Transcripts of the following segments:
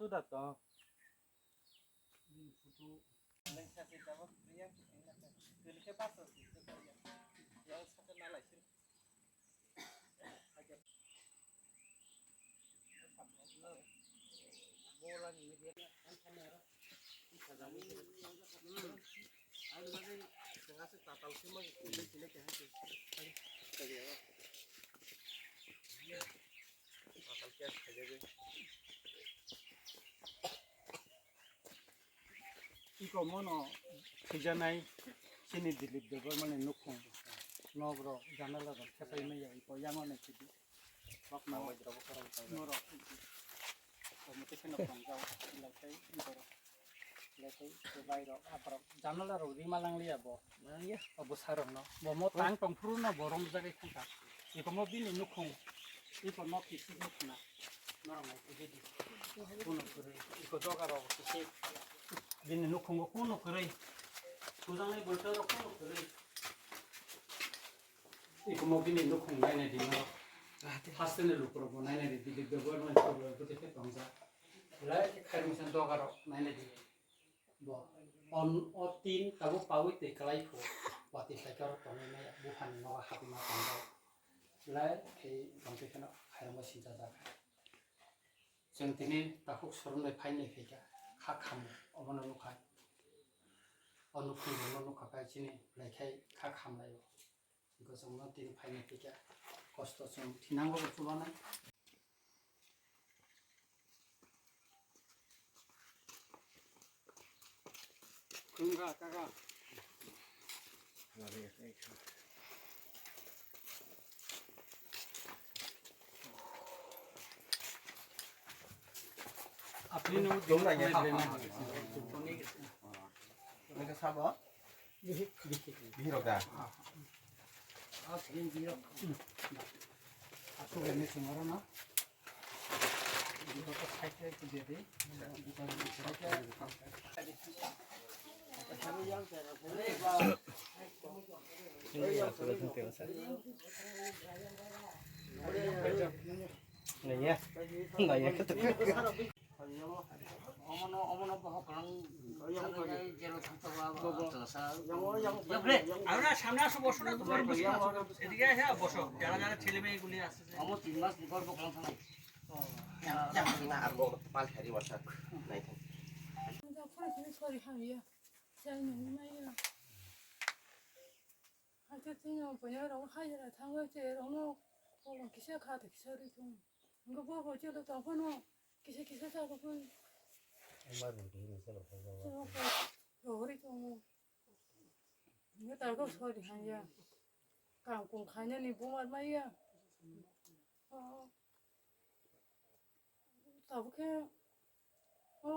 쏟았다. 이거 뭐노 그잖아이 신이 들립되고 뭐네 놓고 너그러 자날라도 캐파이메야 이거 양원에 지기 막 나와지라고 그러고 뭐로 무티스는 방자고 이렇게 이거로 이렇게 바이로 앞으로 자날라로 리말랑리야 뭐 사람노 뭐 땅통 푸르나 뭐롱 자리 큰다 이거 뭐 비니 놓고 이거 먹기 싫구나 너랑 이게 보는 그래 이거 저가라고 이렇게 비니 놓고 거 코노 그래 도장에 볼터로 코노 그래 이거 뭐 비니 놓고 나네 디노 하스네 루프로 뭐 나네 디 비버먼 프로 그때 방자 라이트 카르무선 저가로 나네 디뭐 어틴 타고 파위테 클라이포 와티 사이카로 토네네 부한 노가 하비마 방자 라이트 방테케나 카르무 신자자 जों दिनै दाखौ सरमनाय फाइनाय फैगा खाखाम अमन नुखा अनुखुन नुखाखाय दिनै लायखाय खाखामनाय बेखौ जों दिनै फाइनाय फैगा खस्थ' जों थिनांगौ बुथुमानाय गंगा काका अपनी नो दो ना ये 내가 사봐. 비로다. 아, 지금 비로. 아소게 내 생활하나? 이거 또 살짝 해야 돼. 이거 어머나 뭐 그런 제로 상태가 들어서 그래 아우나 সামনে বসো তোমার এদিকে এসে বসো যারা যারা ছেলে মেয়েগুলি আছে অমো 3 মাস গর্ভ কোন নাই 짱이나 안 먹어. 빨리 해리 왔다. 나이. 혼자 풀어주는 소리 하면 자기는 얼마야 하여튼 번역하고 하이라 당거제로는 보고 기사 카드 기사를 좀 이거 보고 저도 또 번호 기사 사고 본 요리 좀 이거 달고 소리 하냐 강공 가년이 뭐만 말이야 다부게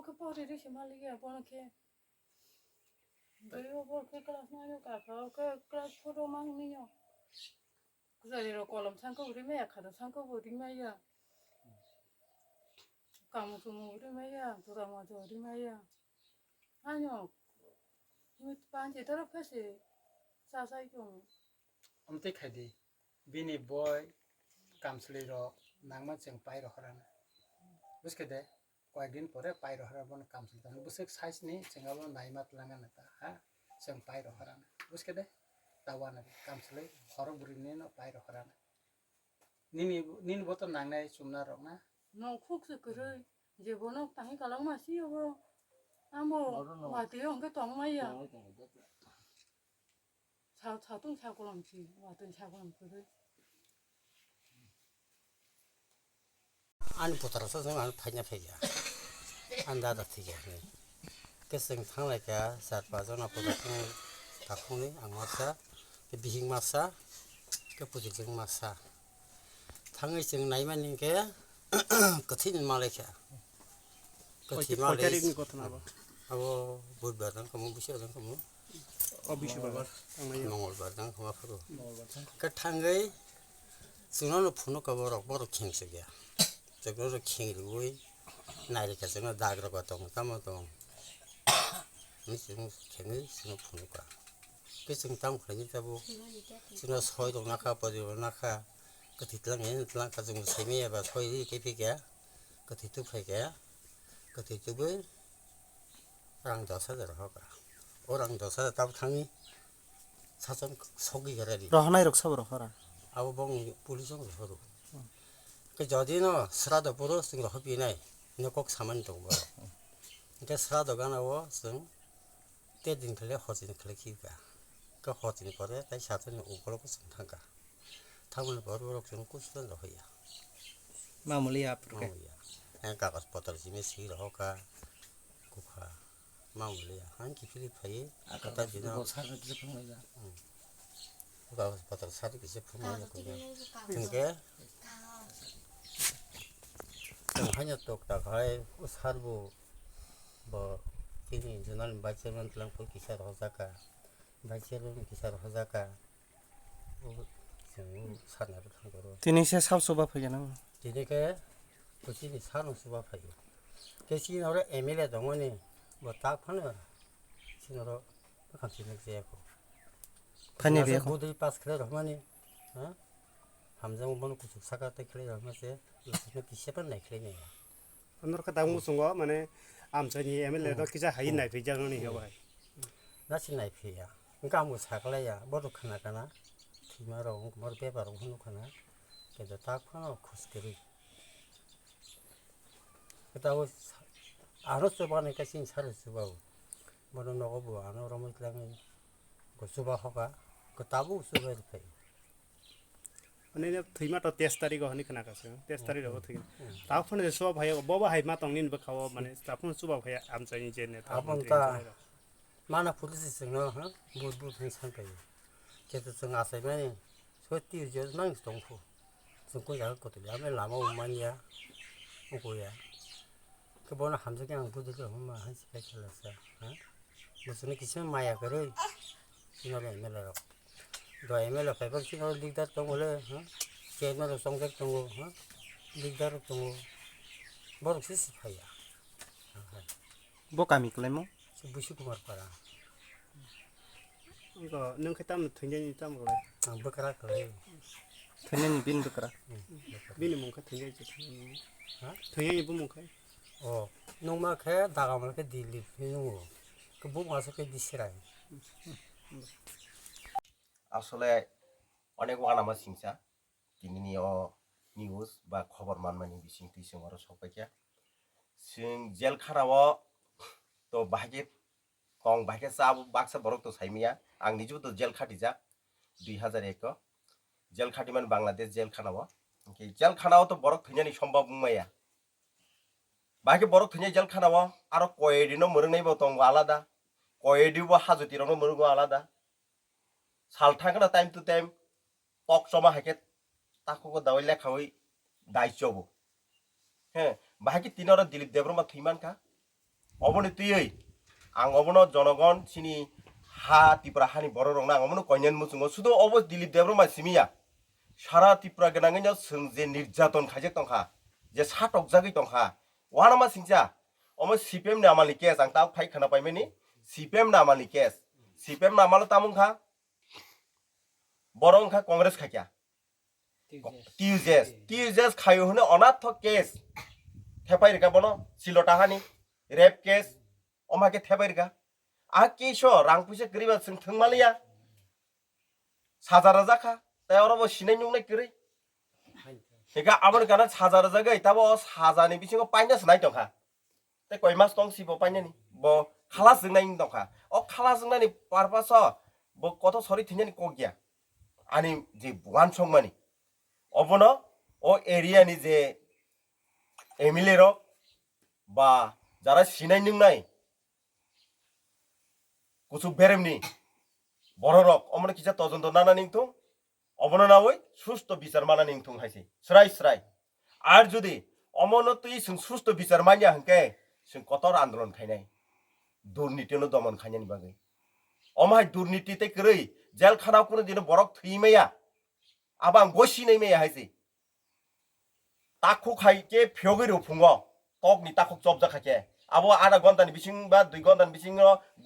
그 버리를 심할리게 보는게 그리고 그 클래스 나요 가서 그 클래스 프로만 미요 그 자리로 꼴럼 참고 우리 매야 가도 참고 우리 매야 까먹고 우리 매야 돌아마저 우리 매야 아니요 이거 반지 더럽혀서 사사이 좀 엄태 खायदि बिनि बय कामसलिरो नांमा जों पाइरो हराना बुझके कয়েকদিন পরে পাইरो हराबन कामसल तन बुसक साइज नि जोंगाबो नाइमात लांगाना ता हा जों पाइरो हराना बुझके तावाना कामसलै हर बुरिने न पाइरो हराना निनि बत नांनाय सुमना रकना 너 콕스 그래 이제 번호 땅이 갈랑마 씨요 아뭐 와대요 그 동마야 자동 사고랑지 왔던 사고랑 그래 아니 보더라서 안 파냐 패야 안다다 되게 그래서 상라가 사파잖아 보다 다콩이 안마사 비행 마사 그 부지증 마사 당의 증 나이만인 게 끝인 말이야 끝인 말이 하고 볼바당 그뭐 무시하던 그뭐 어비시 바바 몽골바당 그뭐 앞으로 그 당의 증언을 푸는 거버럭 버럭 킹식이야 저거를 킹이고 나이가 저거 다그러고 또 까마도 무슨 킹이 지금 푸는 거야 그래서 땅 그러니까 뭐 지금 소이도 나가 버리고 나가 그 뒷랑에 뒷랑 가지고 세미에 봐 소이 깊이게 그 뒷뚝하게 그 그때 집에 랑도사들 하가 오랑도사 답탕이 사전 속이 그래리 로 하나 이렇게 서버로 하라. 아부봉 불리정도 서로 그 저디는 스라도 부러스는 거 허비네 너꼭 사만 동거 그 스라도가 나와 ซึ่ง 때든 그래 허진 그래 기가 그 허진 거래 다시 사전 오고로고 선탄가 타물 버르로 좀 꾸시던 거야 마무리 앞으로. 그러니까 가서 버터지면 시기로 허가 국화 마무리야 한 기필리파이 갖다 주나 사는 기술 거야. 가서 버터 사리 그 제품을 그게 좀 한여 똑다 가에 살부 뭐 그니 저는 바체만 그냥 볼 기사로 하자까 바체는 기사로 하자까 좀 산나를 한 거로 디니시아 사우소바 파게나. 디네게 그시 사는 수박하요 그시 노래 에밀레 동원이 뭐딱 파는 신으로 같이 먹자고 파니비야. 모두 빠스 그래 하면이 어 함정 보는 구축 사가 때 그래 하면서 이렇게 기세번 내 그래네 오늘 그 당무 순거 만에 암선이 에밀레도 기자 하인 나이 되잖니 해봐. 나 신나이 피야 그러니까 아무 사글래야 뭐로 하나가나 티마로 뭐 배바로 하노카나 그래도 딱 파는 코스들이 그다고 안어 써봐니까 신사를 써봐고 뭐는 너고 안 오르면 그냥 그 써봐가 그 따고 써봐야 돼 अनि थैमा त 23 तारिख हनी खना काछ 23 तारिख हो थै ताफन जे सुबा भयो बबा हाइमा तंगनिन बखाव माने ताफन सुबा भयो आम चाहिँ जे ने 아번가 만화 부르스 쓰는 거 뭐뭐 괜찮아요 그래도 좀 아세면이 저 뛰어져 난 동포 좀고 잘 것들 야매 라마 오만이야 오고야 그 번호 함정이랑 부들려 엄마 한 시간 잘랐어 무슨 기침 마야 그래 이노래 에멜로 너 에멜로 페퍼 치노 릭다 동을래 제메로 송색 동고 릭다로 동고 뭐로 시스파야 보까미 클레모. 무시구말 봐라 이거 능 그땀 굉장히 땀 그래. 안 버카라 그래 테넨 빈 버크라. 미니 뭔가 굉장히 굉장히 부문 가. 농마케 다가물게 딜리 피누 그 부가서 그 디시라이 আসলে অনেক ওয়ানামা সিংসা দিননি নিউজ বা খবর মানমানি বিসিং টিসিং আরো সবাইকে সিং জেল খারাও তো বাহাগে কং বাহাগে সাব বাক্সা বরক তো সাইমিয়া আং নিজেও তো জেল খাটিজা 2001 জেল খাটিমান বাংলাদেশ জেল খানাও জেল খানাও তো বরক থৈনানি সম্ভব মুমাইয়া বাহাগে বরক থৈনাই জেল খানাও আরো কয়েদিনো মরংনাইবো দङ আলাদা কয়েদিবো হাজুতিরানো মরংগো আলাদা 살타그나 타임 투 타임 뻑서마 하게 딱고 다올래 가위 다이쇼고 해 마기 তিনর দিলীপ দেবরমা থিমানকা অবনে তুই আং অবন জনগণ চিনি হা ত্রিপুরা হানি বড় রং না অবন কন্যান মুসুঙ্গ শুধু অব দিলীপ দেবরমা সিমিয়া সারা ত্রিপুরা গনাঙ্গন সং যে নির্যাতন খাইজে তংখা যে সাটক জাগি তংখা ওয়ানামা সিংজা অম সিপিএম নামালি কেস আং তাও ফাই খানা পাইমেনি সিপিএম নামালি কেস সিপিএম নামালো তামুংখা বরংখা কংগ্রেস খাইয়া টিউজেস খাইও হনে অনাথ কেস থেপাইরকা বনো সিলটাহানি রেপ কেস অমাকে থেপাইরকা আ কেসো রাং পুইসা গরিবা जों थंमालिया সাজারা জাখা তাই অরব সিনাই নুংনাই করি এগা আবর গানা সাজারা জাগাই তাবো সাজানি বিসিং পাইনাস নাই দখা তাই কয় মাস দং সিবো পাইনানি ব খালাস जोंनाय दखा অ খালাস जोंनायनि পারপাস ব কত সরি থিনানি কগিয়া আনি যে ওয়ান সংমানি অবন ও এরিয়ানি যে এমএলএ রক বা যারা সিনাই নুংনাই কুসুক বেরেমনি বড় রক অমন কিসা তদন্ত নানা নিংথুং অবন নাওই সুস্থ বিচার মানা নিংথুং হাইছে স্রাই স্রাই আর যদি অমন তুই সুস্থ বিচার মানিয়া হংকে जों কতর আন্দোলন খাইনাই দুর্নীতিনো দমন খাইনানি বাগै অমাই দুর্নীতিতে কरै জেল খানাও কোনো দিন বরক থইমেয়া আবাং বসিনাই মেয়া হাইছে তাকু খাইকে ফিয়গৈরো ফুঙ্গ তকনি তাকক জব জাখাকে আবো আধা ঘন্টানি বিসিং বা 2 ঘন্টানি বিসিং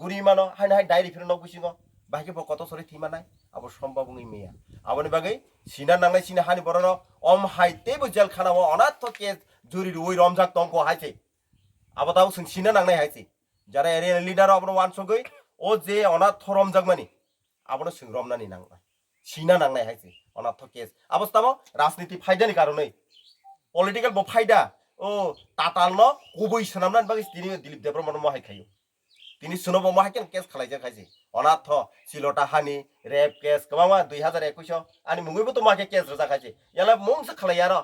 গুরি মানো হাই হাই ডাইরি ফিরনো বিসিং বাকি কত সরি থিমানাই আবো সম্ভব নই মেয়া আবনি বাগै সিনা নাংনাই সিনা হানি বরনো অম হাই তেবো জেল খানাও অনাথ কেস জুরি ওই রমজাক তংকো হাইছে Abataw sing sina nangnai haisi. Jara area leader abono wan sogoi o je ona thorom jagmani. Abono sing romnani nangnai. Sina nangnai haisi. Ona tho case. Abostamo রাজনীতি ফায়দানি কারণে পলিটিক্যাল ব ফায়দা ও তাতাল ন কবই সনামনান বাকি তিনি দিলীপ দেববর্মা মহাই খাইও তিনি সুনব মহাকেন কেস খালাইজা খাইছে অনাথ সিলটা হানি রেপ কেস কমামা 2021 আনি মুঙ্গইবো তো মাকে কেস রজা খাইছে ইয়ালা মুংসে খালাই আর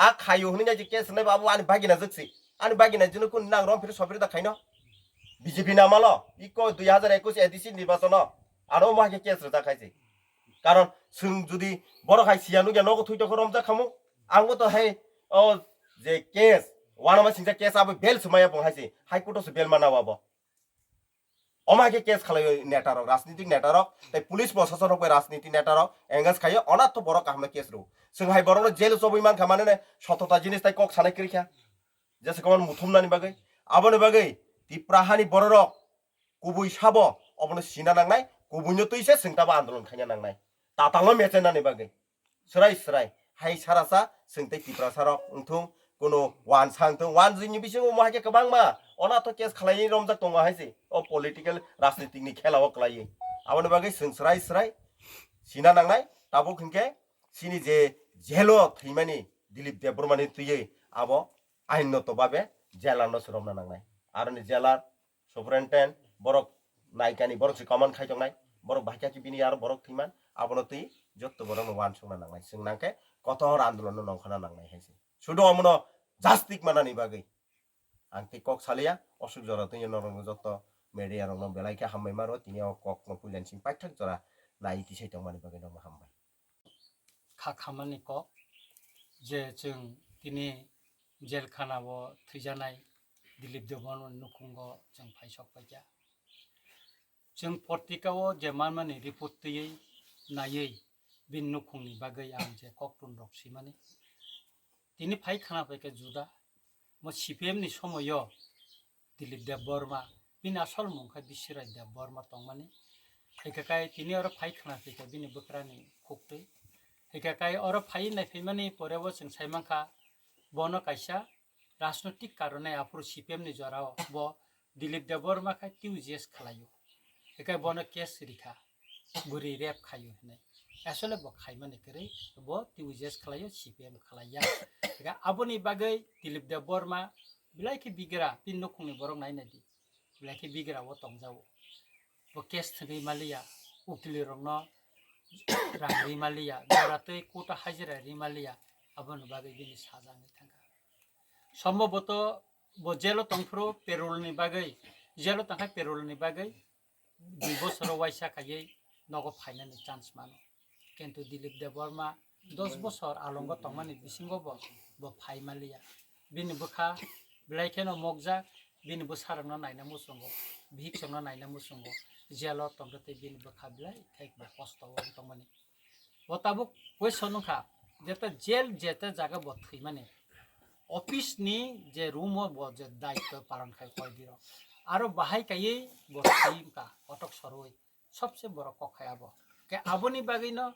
আ খাইও হনি যে কেস নাই বাবু আনি বাগিনা জকছি আনি বাগিনা জন্য কোন নাং রম ফিরে সফিরে দা খাইনো বিজেপি নামালো ইকো 2021 এডিসি নির্বাচন আরো মাকে কেস রজা খাইছে কারণ जों जुदि बर' खाय सियानु गे नगो थुइतो रमजा खामु आंबो तो हाय ओ जे केस वानामा सिंजा केस आबो बेल सुमाया बहायसि हाई कोर्टो सु बेल मानावाबो अमाके केस खालायो नेटारक राजनीतिक नेटारक ताई पुलिस प्रशासन हक राजनीतिक नेटारक एंगाज खायो अनाथ तो बर' काहमे केस रो जों हाय बर' जेल सबइ मान खामाने सतता जिनिस ताई कक सानाय क्रिखा जेसे कमन मुथुमनानि बागै आबोनि बागै तिप्राहानि बर' रक कुबुइ साबो अबनो सिना नांनाय कुबुइनो तैसे जोंताबा आन्दोलन खायना नांनाय तातांलो मेचेनानि बागै सराय सराय हाय सारासा जोंते तिप्रा सारक उंथुं कोनो वान सांथों वान जिनि बिसिङाव माहाके गोबां मा अनाथ केस खालायनि रमजाक दङ हायसि अ पलिटिकल राजनीतिकनि खेलाव खालायो आबोनि बागै जों सराय सराय सिना नांनाय ताबो खिंके सिनि जे जेलो थैमानि दिलीप देबबर्मानि तुयै आबो आइनत भाबे जेलारनो सरमना नांनाय आरोनि जेलार सुपरिनटेन्डेन्ट बरक नायकानि बरक कमान खायजंनाय बरक भाइकाकि बिनि आरो बरक थैमान आबोनो तुई जत्तो बरक वान संना नांनाय जों नांके कथहर आन्दोलन नंखाना नांनाय हायसि सुदो अमनो जास्तिक मानानि बागै आं ते कक सालिया असुक जरा तुई नरंग जत्तो मेडिया रंग बेलाइके हामबाय मारो तिनि कक न पुलेनसिं पाइथाक जरा नायति सैतं मानि बागै नम हामबाय खामानि क जे जों दिनै जेल खानाव थैजानाय दिलीप देबबर्मा नुखुंग जों फाइसक बायजा जों पत्रिकाव जे माने रिपर्ट तैयै नायै बिन नुखुंनि बागै आं जे ककटुन रक्सि माने दिनै फाइ खाना फैके जुदा मो सिपिएमनि समय दिलीप देबबर्मा बिन आसल मुंखाय बिसिराय देबबर्मा तंमाने हेकाकाय तिनि आरो फाइ खाना फैके बिनि बोक्रानि खुक्तै हेकाकाय आरो फाइ नायफैमानि परेबो जों साइमांखा बनो कायसा राजनैतिक कारणे आफुर सिपिएमनि जराव ब दिलीप देबबर्मा खाय टिउजेस खालायो हेकाय बनो केस रिखा बुरि रेप खायो होननाय আসলে ব খাইমানে করে ব টিউজেস খালাयो সিপিএম খালাया हेका आबोनि बागै दिलीप देबबर्मा बिलाइखि बिगरा बिन नुखुंनि बरक नायनायदि बिलाइखि बिगरा व तंजावो ब केस थनै मालिया उकिल रंनो रांरि मालिया जरातै कोटा हाजिरा रिमालिया आबोनि बागै बिनि साजाङै थांगा सम्भवत ब जेलो तंफ्रो पेरोलनि बागै जेलो तंखाय पेरोलनि बागै 2 बोसोर वाइसा खायै नगो फाइनानि चान्स मानो किन्तु दिलीप देबबर्मा 10 बोसोर आलंग तंमानि बिसिंगो ब फाइ मालिया बिनि बोखा बिलाइखेनो मगजा बिनि बोसारनो नायना मुसंगो भिक्षनो नायना मुसंगो जेलो तंगते बिनि बोखा बिलाइ खाय ब कष्ट तंमानि बताबो क्वेश्चन खा जेता जेल जेता जागा ब थै माने ऑफिस नि जे रूम ब जे दायित्व पालन खाय कय दिरो आरो बाहाय कायै ब थैम का अटक सरoi सबसे बड़ कखायाबो के आबोनि बागैनो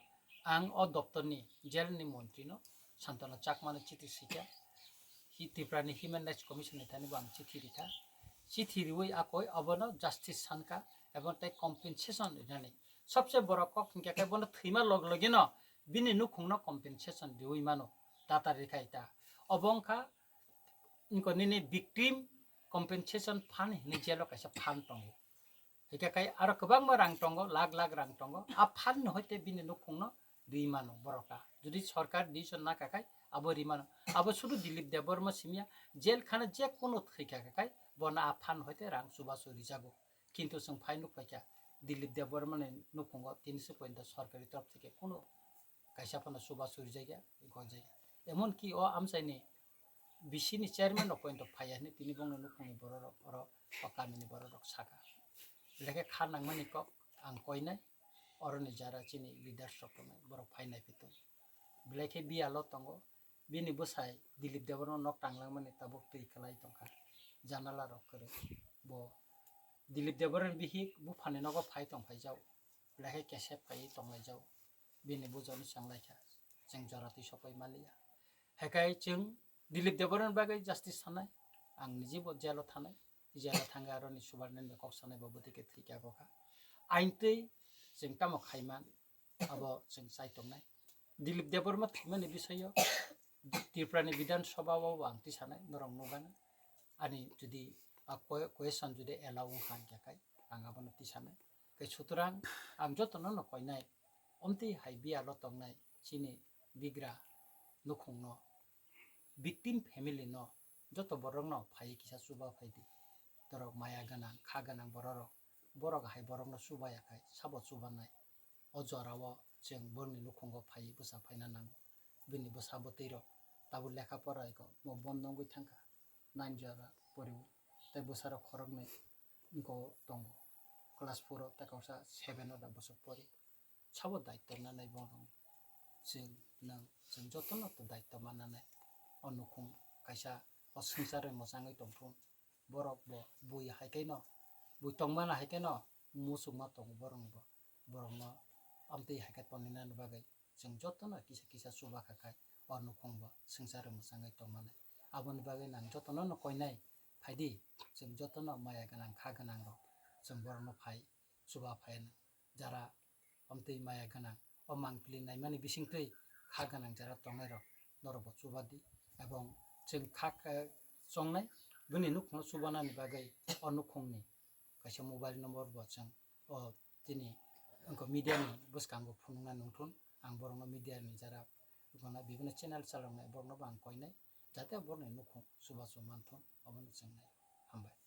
आं अ दप्तरनि जेलनि मन्त्रिनो सान्तना चाकमानो चिठी सिखा हि त्रिपुरानि ह्युमेन राइट्स कमिसननि थानिबो आं चिठी रिखा चिठी रिवै आकय अबनो जस्टिस सानका एबं तै कम्पेनसेसन रिनानै सबसे बड़ कख हिंका बनो थैमा लग लगेनो बिनि नुखुंनो कम्पेनसेसन रिवै मानो दाता रिखाइता अबंखा इनको निनि विक्टिम कम्पेनसेसन फान्ड हिनि जेलो कायसा फान्ड दङ हेकाकाय आरो गोबां रां दङ लाख लाख रां दङ आ फान्ड हयते बिनि नुखुंनो रिमानो बरका जुदि सरकार डिसिसन ना काकाय आबो रिमानो आबो शुद्ध दिलीप देबबर्मा सिमिया जेल खाना जे कोनो थैकाकाय बना आ फान्ड हयते रां सुबासो रिजागो किन्तु जों फाइनु फैका दिलीप देबबर्मानि नुखुंगो 300 पॉइंट सरकारी तरफ থেকে কোনো কাইসা ফাना सुबासो रिजाया गजाया एमन कि अ आमसाइनि बिसिनि चेयरमैन पॉइंट फायानि तिनि बंनो नुखुंनि बररक अर अकामिनि बररक साका लेखे खानांमानि कक आं कयनाय अरनि जारा चिनि लिडारशिप तंनाय बरक फायनाय फितो लेखे बियाल तंगो बिनि बोसाय दिलीप देबबर्मा नक टांलांमानि ताबक तै खलाय तंखा जानाला रक करे ब दिलीप देबबर्मा बिहि बुफाने नग फाय तंफाय जाव लेखे केसेप फाय तंलाय जाव बिनि बुजनि सांलायखा जों जरातै सफाय मालिया हेकाय जों दिलीप देबबर्मा बागै जस्टिस सानाय आं निजेबो जेलाव थानाय जेलाव थाङो आरो नि सुबारनेन बे कक्सानाय बाबो दिके थैका गखा आइनतै जों तामो खायमान आबो जों साइटंनाय दिलीप देबरमा थैमानि बिषयो त्रिपुरानि बिधान सभायाव आं तिसानाय नरं नुगानो आनि जुदि क्वेश्चन जुदि एलाउ खान जाखाय आं आबोनो तिसानाय कै सुतरां आं जतन न कयनाय अमति हाइबिया लतंनाय चिनि बिग्रा नुखुंनो victim family no joto borok no phai kisa suba phaidi torok maya ganang kha ganang borok hai borok no subaya khai sabo subanai o jorao jeng borni nukhungo phai busa phaina nango bini busa botiro tabu lekha pora ko mo bondongui thangka 9 jara poribu tai busara khorok ne ko tongo class 4 ta kausa 7 da busuk pori sabo daitto na nai borong jeng nang jeng joto no to daitto mananai अनुखुं कायसा असंसार मोजाङै दंफुं बरक बो बुइ हायखायनो बुइ तंमाना हायखायनो मुसुमा दं बरंनो आमते हायखाय तनिनानि बागै जों जतनो किसा सुबा खाखाय अनुखुंबो संसार मोजाङै दंमाने आबोनि बागै नां जतनो न कयनाय फायदि जों जतनो माया गोनां खा गोनां र जों बरनो फाय सुबा फायन जारा आमते माया गोनां अ मांपलि नायमानि बिसिंतै खा गोनां जारा तंनाय र नरबो सुबादि এবং जों खाखा संनाय बुनि नुखुं सुबानानि बागै अनुखुंनि कायसा मोबाइल नम्बर बो जों दिनै अंको मिडियानि बुसकांगो फुंना नंथुन आं बरनो मिडियानि जारा गना बिबनो चेनेल चालावनाय बरनो आं कयनाय जाहाथे बरनो नुखुं सुबा सुमानथुन अबनो जोंनाय हामबाय